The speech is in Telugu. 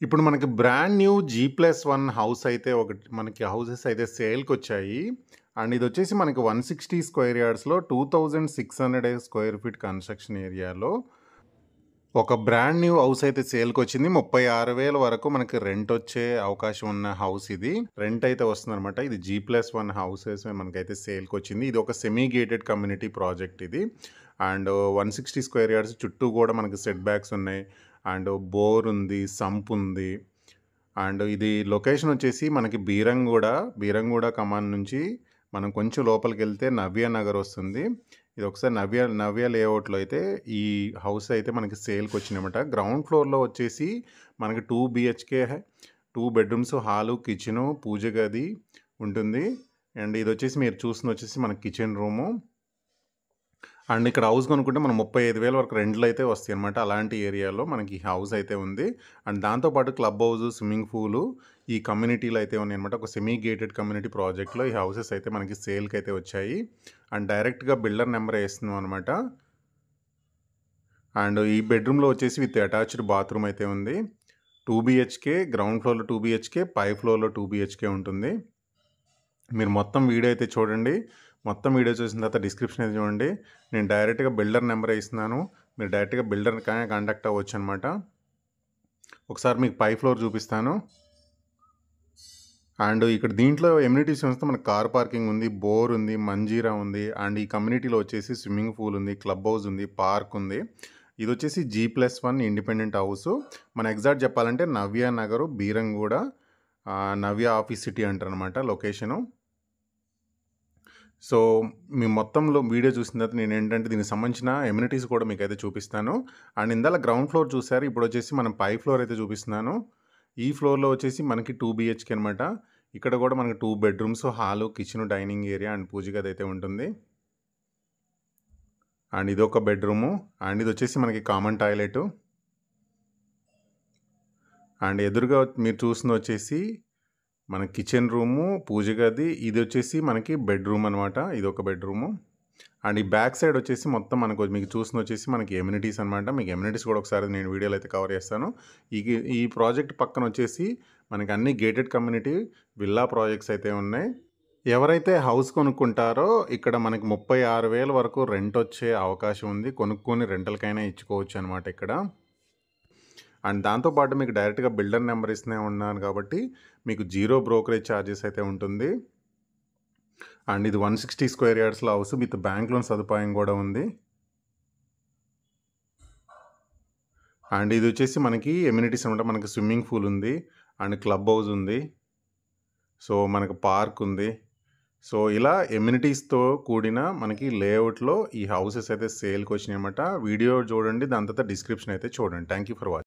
ఇప్పుడు మనకి బ్రాండ్ న్యూ G+1 హౌస్ అయితే ఒకటి మనకి హౌసెస్ అయితే సేల్‌కొచ్చాయి. అండ్ ఇదొచ్చేసి మనకి 160 స్క్వేర్ యార్డ్స్‌లో 2600 స్క్వేర్ ఫీట్ కన్‌స్ట్రక్షన్ ఏరియాలో ఒక బ్రాండ్ న్యూ హౌస్ అయితే సేల్‌కొచ్చింది. 36,000 వరకు మనకి రెంటొచ్చే అవకాశం ఉన్న హౌస్ ఇది. రెంట్ అయితే వస్తుందనమాట. ఇది G+1 హౌసెస్ మనకైతే సేల్‌కొచ్చింది. ఇది ఒక సెమీ గేటెడ్ కమ్యూనిటీ ప్రాజెక్ట్ ఇది. అండ్ 160 స్క్వేర్ యార్డ్స్ చుట్టూ కూడా మనకి సెట్ బ్యాక్స్ ఉన్నాయి. అండ్ బోర్ ఉంది, సంప్ ఉంది. అండ్ ఇది లొకేషన్ వచ్చేసి మనకి బీరంగూడ కమాన్ నుంచి మనం కొంచెం లోపలికెళ్తే నవ్య నగర్ వస్తుంది. ఇది ఒకసారి నవ్య లేఅవుట్‌లో అయితే ఈ హౌస్ అయితే మనకి సేల్‌కొచ్చిందనమాట. గ్రౌండ్ ఫ్లోర్‌లో వచ్చేసి మనకి 2 బీహెచ్‌కే 2 బెడ్‌రూమ్స్, హాలు, కిచెను, పూజ గది ఉంటుంది. అండ్ ఇదొచ్చేసి మీరు చూస్తుందొచ్చేసి మన కిచెన్ రూము. అండ్ ఇక్కడ హౌస్ కొనుక్కుంటే మనం 35,000 వరకు రెంట్‌లయితే వస్తాయన్నమాట. అలాంటి ఏరియాలో మనకి ఈ హౌస్ అయితే ఉంది. అండ్ దాంతో పాటు క్లబ్ హౌస్, స్విమ్మింగ్ పూలు ఈ కమ్యూనిటీలో అయితే ఉన్నాయన్నమాట. ఒక సెమీ గేటెడ్ కమ్యూనిటీ ప్రాజెక్ట్‌లో ఈ హౌసెస్ అయితే మనకి సేల్‌కైతే వచ్చాయి. అండ్ డైరెక్ట్‌గా బిల్డర్ నెంబర్ ఏస్తున్నాం అనమాట. అండ్ ఈ బెడ్‌రూమ్‌లో వచ్చేసి విత్ అటాచ్డ్ బాత్రూమ్ అయితే ఉంది. 2 బీహెచ్‌కే, గ్రౌండ్ ఫ్లోర్‌లో 2 బీహెచ్‌కే, పై ఫ్లోర్‌లో 2 బీహెచ్‌కే ఉంటుంది. మీరు మొత్తం వీడియో అయితే చూడండి. మొత్తం వీడియో చూసిన తర్వాత డిస్క్రిప్షన్ అయితే చూడండి. నేను డైరెక్ట్‌గా బిల్డర్ నెంబరే ఇస్తున్నాను. మీరు డైరెక్ట్‌గా బిల్డర్‌ని కాంటాక్ట్ అవ్వచ్చనమాట. ఒకసారి మీకు పై ఫ్లోర్ చూపిస్తాను. అండ్ ఇక్కడ దీంట్లో ఎమ్యూనిటీస్ చూస్తే మనకు కార్ పార్కింగ్ ఉంది, బోర్ ఉంది, మంజీరా ఉంది. అండ్ ఈ కమ్యూనిటీలో వచ్చేసి స్విమ్మింగ్ పూల్ ఉంది, క్లబ్ హౌస్ ఉంది, పార్క్ ఉంది. ఇదొచ్చేసి G+1 ఇండిపెండెంట్ హౌసు. మన ఎగ్జాక్ట్ చెప్పాలంటే నవ్య నగరు, బీరంగూడ, నవ్య ఆఫీస్ సిటీ అంటారనమాట లొకేషను. సో, మీ మొత్తంలో వీడియో చూసిన తర్వాత నేనేంటంటే దీనికి సంబంధించిన ఎమ్యూనిటీస్ కూడా మీకైతే చూపిస్తాను. అండ్ ఇందాల గ్రౌండ్ ఫ్లోర్ చూసారు. ఇప్పుడొచ్చేసి మనం పై ఫ్లోర్ అయితే చూపిస్తున్నాను. ఈ ఫ్లోర్‌లో వచ్చేసి మనకి 2 బీహెచ్‌కే అనమాట. ఇక్కడ కూడా మనకి 2 bedrooms, hall, kitchen, dining area and పూజ గది అయితే ఉంటుంది. అండ్ ఇదొక బెడ్‌రూము. అండ్ ఇదొచ్చేసి మనకి కామన్ టాయిలెటు. అండ్ ఎదురుగా మీరు చూస్తుందొచ్చేసి మన కిచెన్ రూము, పూజ గది. ఇదొచ్చేసి మనకి బెడ్‌రూమ్ అనమాట. ఇదొక బెడ్‌రూము. అండ్ ఈ బ్యాక్ సైడ్ వచ్చేసి మొత్తం మీకు చూస్తుందొచ్చేసి మనకి ఎమ్యూనిటీస్ అనమాట. మీకు ఎమ్యూనిటీస్ కూడా ఒకసారి నేను వీడియోలో అయితే కవర్ చేస్తాను. ఈ ప్రాజెక్ట్ పక్కన వచ్చేసి మనకి అన్ని గేటెడ్ కమ్యూనిటీ విల్లా ప్రాజెక్ట్స్ అయితే ఉన్నాయి. ఎవరైతే హౌస్ కొనుక్కుంటారో ఇక్కడ మనకి 36,000 వరకు రెంట్ వచ్చే అవకాశం ఉంది. కొనుక్కొని రెంటల్‌కైనా ఇచ్చుకోవచ్చు అనమాట ఇక్కడ. అండ్ దాంతో పాటు మీకు డైరెక్ట్‌గా బిల్డర్ నెంబర్ ఇస్తూనే ఉన్నాను కాబట్టి మీకు 0 బ్రోకరేజ్ చార్జెస్ అయితే ఉంటుంది. అండ్ ఇది 160 స్క్వేర్ యార్డ్స్‌లో హౌస్ విత్ బ్యాంక్ లోన్ సదుపాయం కూడా ఉంది. అండ్ ఇది వచ్చేసి మనకి ఎమ్యూనిటీస్ అనమాట. మనకి స్విమ్మింగ్ పూల్ ఉంది. అండ్ క్లబ్ హౌస్ ఉంది. సో, మనకు పార్క్ ఉంది. సో, ఇలా ఎమ్యూనిటీస్‌తో కూడిన మనకి లేఅవుట్‌లో ఈ హౌసెస్ అయితే సేల్‌కొచ్చినాయన్నమాట. వీడియో చూడండి. దాని తర్వాత డిస్క్రిప్షన్ అయితే చూడండి. Thank you for watching.